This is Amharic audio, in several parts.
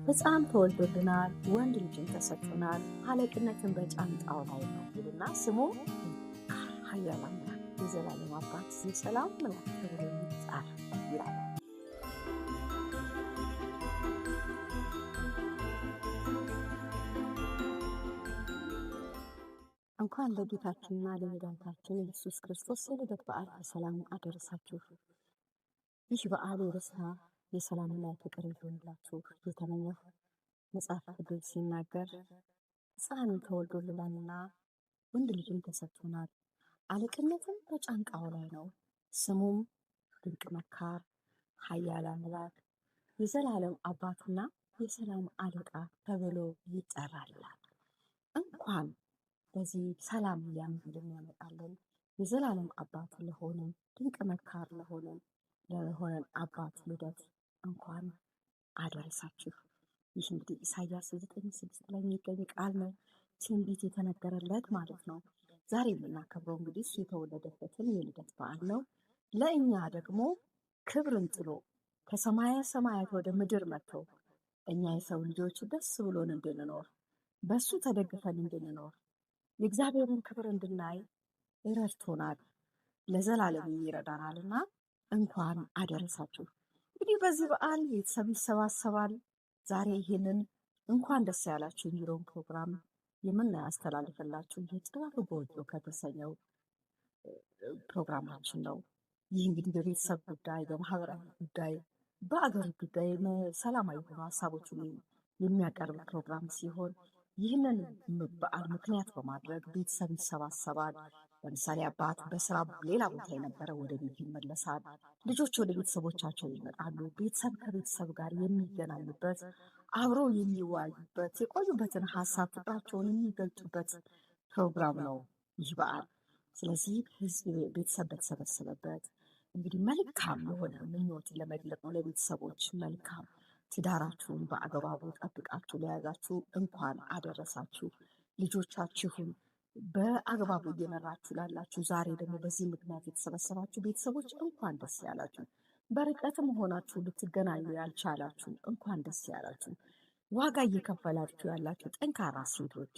ሕፃን ተወልዶልናል፣ ወንድ ልጅም ተሰጥቶናል፣ አለቅነትን በጫንቃው ላይ ነው ይልና ስሙ ኃያል አምላክ የዘላለም አባት የሰላም መልአክ ተብሎ ይጠራል ይላል። እንኳን ለጌታችንና ለመድኃኒታችን ኢየሱስ ክርስቶስ የልደት በዓል በሰላም አደረሳችሁ። ይህ በዓል የደስታ የሰላምና የፍቅር ይሁንላችሁ የተመኘሁ መጽሐፍ ቅዱስ ሲናገር ሕፃን ተወልዶልናልና ወንድ ልጅም ተሰጥቶናል፣ አለቅነትም በጫንቃው ላይ ነው፣ ስሙም ድንቅ መካር፣ ኃያል አምላክ፣ የዘላለም አባትና የሰላም አለቃ ተብሎ ይጠራል። እንኳን በዚህ ሰላም ያመጣልን የዘላለም አባት ለሆነን ድንቅ መካር ለሆነን አባት ልደት እንኳን አደረሳችሁ። ይህ እንግዲህ ኢሳያስ 9:6 ላይ የሚገኝ ቃል ነው፣ ትንቢት የተነገረለት ማለት ነው። ዛሬ የምናከብረው እንግዲህ እሱ የተወለደበትን የልደት በዓል ነው። ለእኛ ደግሞ ክብርን ጥሎ ከሰማየ ሰማያት ወደ ምድር መጥተው እኛ የሰው ልጆች ደስ ብሎን እንድንኖር በሱ ተደግፈን እንድንኖር የእግዚአብሔርን ክብር እንድናይ ረድቶናል፣ ለዘላለም ይረዳናል እና እንኳን አደረሳችሁ። እንግዲህ በዚህ በዓል ቤተሰብ ይሰባሰባል። ዛሬ ይህንን እንኳን ደስ ያላችሁ የሚለውን ፕሮግራም የምናስተላልፍላችሁ የጥበብ ጎጆ ከተሰኘው ፕሮግራማችን ነው። ይህ እንግዲህ በቤተሰብ ጉዳይ፣ በማህበራዊ ጉዳይ፣ በአገር ጉዳይ ሰላማዊ የሆኑ ሀሳቦችን የሚያቀርብ ፕሮግራም ሲሆን ይህንን በዓል ምክንያት በማድረግ ቤተሰብ ይሰባሰባል። ለምሳሌ አባት በስራ ሌላ ቦታ የነበረ ወደ ቤት ይመለሳል። ልጆች ወደ ቤተሰቦቻቸው ይመጣሉ። ቤተሰብ ከቤተሰብ ጋር የሚገናኙበት፣ አብረው የሚወያዩበት፣ የቆዩበትን ሀሳብ ፍቅራቸውን የሚገልጡበት ፕሮግራም ነው ይህ በዓል። ስለዚህ ቤተሰብ በተሰበሰበበት እንግዲህ መልካም የሆነ ምኞት ለመግለጥ ነው። ለቤተሰቦች መልካም ትዳራችሁን በአግባቡ ጠብቃችሁ ለያዛችሁ እንኳን አደረሳችሁ። ልጆቻችሁን በአግባቡ እየመራችሁ ላላችሁ፣ ዛሬ ደግሞ በዚህ ምክንያት የተሰበሰባችሁ ቤተሰቦች እንኳን ደስ ያላችሁ። በርቀትም ሆናችሁ ልትገናኙ ያልቻላችሁ እንኳን ደስ ያላችሁ። ዋጋ እየከፈላችሁ ያላችሁ ጠንካራ ሴቶች፣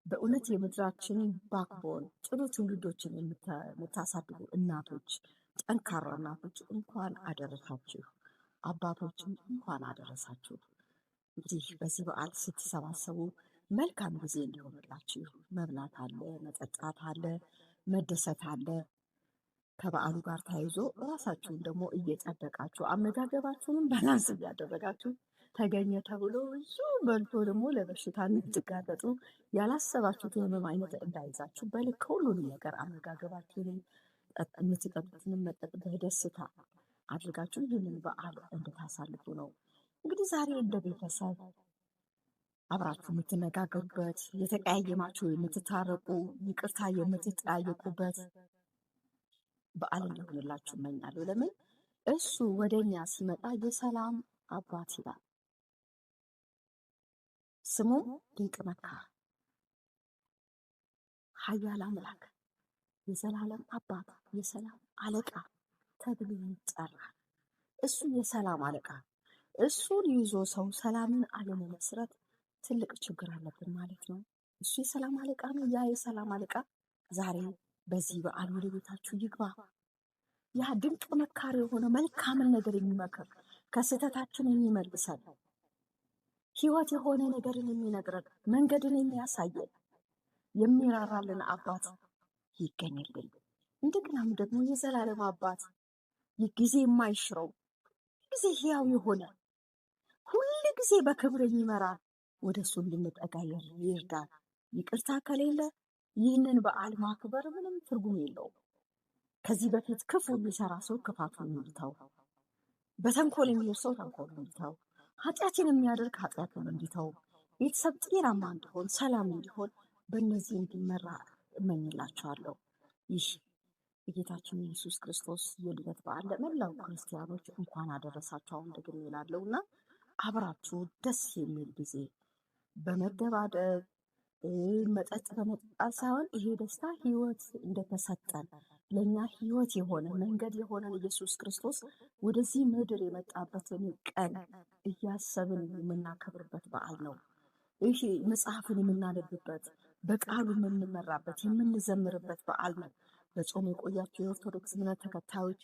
በእውነት የምድራችን ባክቦን ጥሩ ትውልዶችን የምታሳድጉ እናቶች፣ ጠንካራ እናቶች እንኳን አደረሳችሁ። አባቶችም እንኳን አደረሳችሁ። እንግዲህ በዚህ በዓል ስትሰባሰቡ መልካም ጊዜ እንዲሆንላችሁ መብላት አለ፣ መጠጣት አለ፣ መደሰት አለ። ከበዓሉ ጋር ተያይዞ ራሳችሁን ደግሞ እየጠበቃችሁ አመጋገባችሁንም ባላንስ እያደረጋችሁ ተገኘ ተብሎ ብዙ በልቶ ደግሞ ለበሽታ እንድትጋለጡ ያላሰባችሁት የህመም አይነት እንዳይዛችሁ በልክ ሁሉንም ነገር አመጋገባችሁንም የምትጠጡትንም መጠጥ በደስታ አድርጋችሁ ይህንን በዓል እንድታሳልፉ ነው። እንግዲህ ዛሬ እንደ ቤተሰብ አብራችሁ የምትነጋገሩበት፣ የተቀያየማችሁ የምትታረቁ፣ ይቅርታ የምትጠያየቁበት በዓል እንዲሆንላችሁ እመኛለሁ። ለምን እሱ ወደኛ ሲመጣ የሰላም አባት ይላል። ስሙም ድንቅ መካር፣ ኃያል አምላክ፣ የዘላለም አባት፣ የሰላም አለቃ ተብሎ ይጠራል። እሱ የሰላም አለቃ። እሱን ይዞ ሰው ሰላምን አለመመስረት ትልቅ ችግር አለብን ማለት ነው። እሱ የሰላም አለቃ ነው። ያ የሰላም አለቃ ዛሬ በዚህ በዓል ወደ ቤታችሁ ይግባ። ያ ድንቅ መካር የሆነ መልካምን ነገር የሚመክር፣ ከስህተታችን የሚመልሰን፣ ሕይወት የሆነ ነገርን የሚነግረን፣ መንገድን የሚያሳየን፣ የሚራራልን አባት ይገኝልን። እንደገናም ደግሞ የዘላለም አባት ጊዜ የማይሽረው ጊዜ ሕያው የሆነ ሁል ጊዜ በክብር የሚመራ ወደ እሱ እንድንጠጋ ይርዳል። ይቅርታ ከሌለ ይህንን በዓል ማክበር ምንም ትርጉም የለውም። ከዚህ በፊት ክፉ የሚሰራ ሰው ክፋቱን እንዲተው፣ በተንኮል የሚሄድ ሰው ተንኮሉን እንዲተው፣ ኃጢአትን የሚያደርግ ኃጢአቱን እንዲተው፣ ቤተሰብ ጤናማ እንዲሆን፣ ሰላም እንዲሆን በእነዚህ እንዲመራ እመኝላቸዋለሁ። ይህ የጌታችን ኢየሱስ ክርስቶስ የልደት በዓል ለመላው ክርስቲያኖች እንኳን አደረሳችሁ። አሁን ደግሜ እላለሁ እና አብራችሁ ደስ የሚል ጊዜ በመደባደብ መጠጥ በመጠጣት ሳይሆን ይሄ ደስታ ሕይወት እንደተሰጠን ለእኛ ሕይወት የሆነ መንገድ የሆነን ኢየሱስ ክርስቶስ ወደዚህ ምድር የመጣበትን ቀን እያሰብን የምናከብርበት በዓል ነው። ይህ መጽሐፍን የምናነብበት፣ በቃሉ የምንመራበት፣ የምንዘምርበት በዓል ነው። በጾም የቆያችሁ የኦርቶዶክስ እምነት ተከታዮች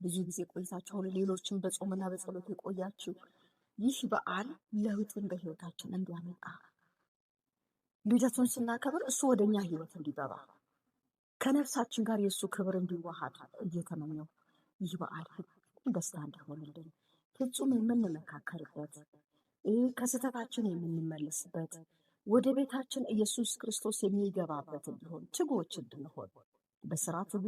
ብዙ ጊዜ ቆይታችሁ፣ ሌሎችም በጾምና በጸሎት የቆያችሁ ይህ በዓል ለውጥን በሕይወታችን እንዲያመጣ ልደቱን ስናከብር እሱ ወደኛ ሕይወት እንዲገባ ከነፍሳችን ጋር የእሱ ክብር እንዲዋሃድ እየተመኘው ይህ በዓል ፍጹም ደስታ እንዲሆንልን፣ ፍጹም የምንመካከርበት፣ ከስህተታችን የምንመለስበት፣ ወደ ቤታችን ኢየሱስ ክርስቶስ የሚገባበት እንዲሆን ትጉዎች እንድንሆን፣ በስራ ትጉ፣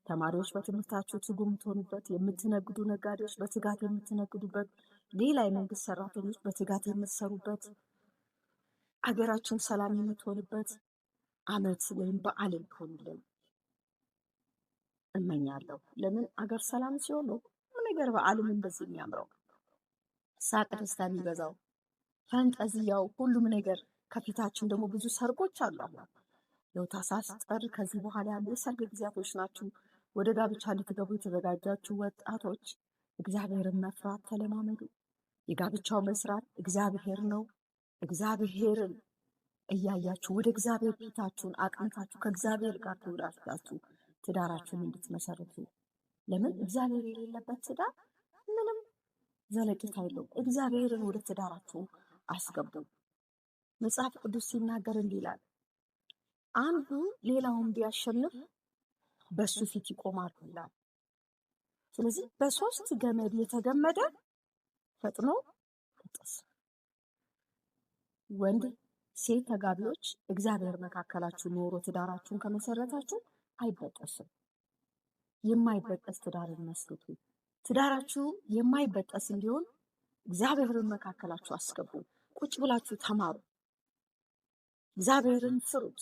ተማሪዎች በትምህርታችሁ ትጉ የምትሆኑበት፣ የምትነግዱ ነጋዴዎች በትጋት የምትነግዱበት፣ ሌላ የመንግስት ሰራተኞች በትጋት የምትሰሩበት፣ አገራችን ሰላም የምትሆንበት ዓመት ወይም በዓል እንዲሆንልን እመኛለሁ። ለምን አገር ሰላም ሲሆን ነው ነገር በዓሉም እንደዚህ የሚያምረው፣ ሳቅ ደስታ የሚበዛው፣ ፈንጠዝያው፣ ሁሉም ነገር። ከፊታችን ደግሞ ብዙ ሰርጎች አሉ። ያው ታኅሳስ፣ ጥር ከዚህ በኋላ ያሉ የሰርግ ጊዜያቶች ናቸው። ወደ ጋብቻ ልትገቡ የተዘጋጃችሁ ወጣቶች እግዚአብሔርን መፍራት ተለማመዱ። የጋብቻው መስራት እግዚአብሔር ነው። እግዚአብሔርን እያያችሁ ወደ እግዚአብሔር ፊታችሁን አቅንታችሁ ከእግዚአብሔር ጋር ተወዳጅታችሁ ትዳራችሁን እንድትመሰርቱ። ለምን እግዚአብሔር የሌለበት ትዳር ምንም ዘለቂታ የለውም። እግዚአብሔርን ወደ ትዳራችሁ አስገቡ። መጽሐፍ ቅዱስ ሲናገር እንዲህ ይላል፣ አንዱ ሌላውን ቢያሸንፍ በሱ ፊት ይቆማሉ ይላል። ስለዚህ በሶስት ገመድ የተገመደ ፈጥኖ ይበጠስ። ወንድ ሴት ተጋቢዎች እግዚአብሔር መካከላችሁ ኖሮ ትዳራችሁን ከመሰረታችሁ አይበጠስም። የማይበጠስ ትዳርን መስርቱ። ትዳራችሁ የማይበጠስ እንዲሆን እግዚአብሔርን መካከላችሁ አስገቡ። ቁጭ ብላችሁ ተማሩ። እግዚአብሔርን ፍሩት።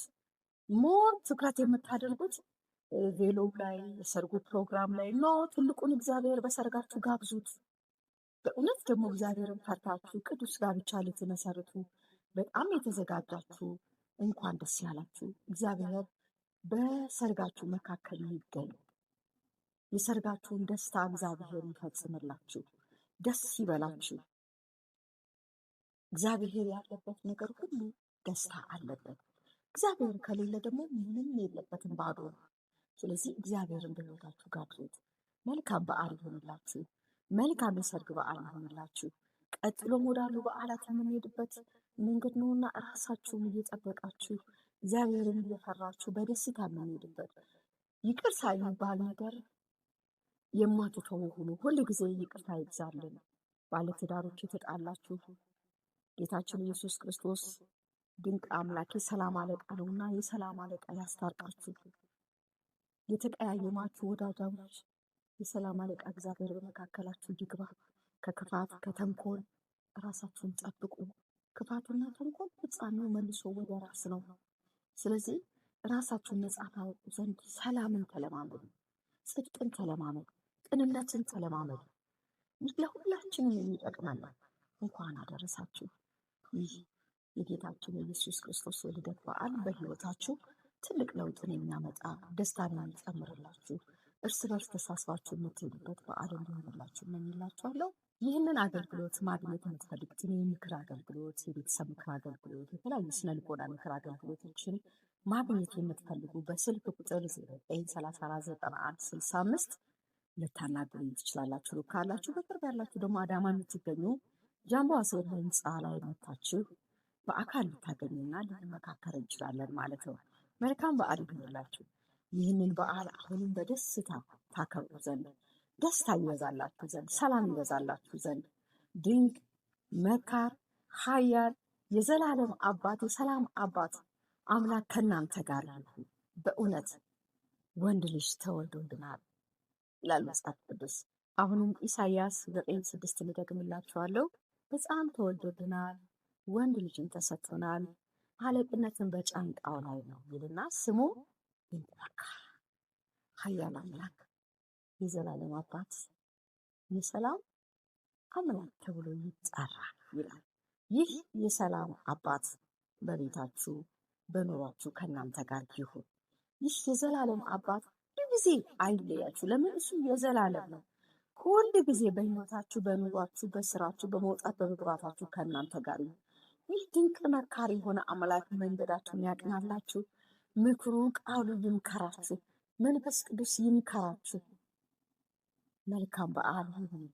ሞር ትኩረት የምታደርጉት ቬሎው ላይ፣ የሰርጉ ፕሮግራም ላይ ኖ፣ ትልቁን እግዚአብሔር በሰርጋችሁ ጋብዙት። በእውነት ደግሞ እግዚአብሔርን ፈርታችሁ ቅዱስ ጋብቻ ልትመሰርቱ በጣም የተዘጋጃችሁ እንኳን ደስ ያላችሁ። እግዚአብሔር በሰርጋችሁ መካከል ይገኝ። የሰርጋችሁን ደስታ እግዚአብሔር ይፈጽምላችሁ። ደስ ይበላችሁ። እግዚአብሔር ያለበት ነገር ሁሉ ደስታ አለበት። እግዚአብሔር ከሌለ ደግሞ ምንም የለበትም፣ ባዶ ነው። ስለዚህ እግዚአብሔርን በሕይወታችሁ ጋብዙት። መልካም በዓል ይሆንላችሁ። መልካም የሰርግ በዓል ይሆንላችሁ። ቀጥሎም ወዳሉ በዓላት የምንሄድበት መንገድ ነውና ራሳችሁን እየጠበቃችሁ እግዚአብሔርን እየፈራችሁ በደስታ የምንሄድበት። ይቅርታ የሚባል ነገር የማትተው ሁኑ። ሁል ጊዜ ይቅርታ ይብዛልን። ባለትዳሮች የተጣላችሁ ጌታችን ኢየሱስ ክርስቶስ ድንቅ አምላክ የሰላም አለቃ ነውና የሰላም አለቃ ያስታርቃችሁ። የተቀያየማችሁ ወዳጆች የሰላም አለቃ እግዚአብሔር በመካከላችሁ ይግባ። ከክፋት ከተንኮል ራሳችሁን ጠብቁ። ክፋትና ተንኮል ፍጻሜው መልሶ ወደ ራስ ነው። ስለዚህ ራሳችሁን ነጻ ታወጡ ዘንድ ሰላምን ተለማመዱ፣ ጽድቅን ተለማመዱ፣ ቅንነትን ተለማመዱ። ይህ ለሁላችንም የሚጠቅመን ነው። እንኳን አደረሳችሁ። ይህ የጌታችን የኢየሱስ ክርስቶስ የልደት በዓል በሕይወታችሁ ትልቅ ለውጥን የሚያመጣ ደስታን የሚጨምርላችሁ፣ እርስ በርስ ተሳስባችሁ የምትሄዱበት በዓል እንዲሆንላችሁ እመኝላችኋለሁ። ይህንን አገልግሎት ማግኘት የምትፈልጉትን የምክር አገልግሎት፣ የቤተሰብ ምክር አገልግሎት፣ የተለያዩ ስነ ልቦና ምክር አገልግሎቶችን ማግኘት የምትፈልጉ በስልክ ቁጥር 09349165 ልታናግሩ ትችላላችሁ። ካላችሁ በቅርብ ያላችሁ ደግሞ አዳማ የምትገኙ ጃምቦ አሴር ህንፃ ላይ መታችሁ በአካል ልታገኙና ልንመካከር እንችላለን ማለት ነው። መልካም በዓል ይሁንላችሁ። ይህንን በዓል አሁንም በደስታ ታከብሩ ዘንድ፣ ደስታ ይበዛላችሁ ዘንድ፣ ሰላም ይበዛላችሁ ዘንድ ድንቅ መካር ኃያል የዘላለም አባት የሰላም አባት አምላክ ከእናንተ ጋር ይሁን። በእውነት ወንድ ልጅ ተወልዶልናል ይላል መጽሐፍ ቅዱስ። አሁንም ኢሳይያስ 9:6 ልደግምላችኋለሁ። ሕፃን ተወልዶልናል፣ ወንድ ልጅን ተሰጥቶናል፣ አለቅነትን በጫንቃው ላይ ነው ይልና ስሙ ይባረክ። ኃያል አምላክ የዘላለም አባት የሰላም አምላክ ተብሎ ይጠራል ይላል። ይህ የሰላም አባት በቤታችሁ በኑሯችሁ ከእናንተ ጋር ይሁን። ይህ የዘላለም አባት ጊዜ አይለያችሁ። ለምን? እሱ የዘላለም ነው። ሁል ጊዜ በህይወታችሁ፣ በኑሯችሁ፣ በስራችሁ፣ በመውጣት በመግባታችሁ ከእናንተ ጋር ነው። ይህ ድንቅ መካሪ የሆነ አምላክ መንገዳችሁን ያቅናላችሁ። ምክሩ ቃሉ ይምከራችሁ። መንፈስ ቅዱስ ይምከራችሁ። መልካም በዓል ይሁን።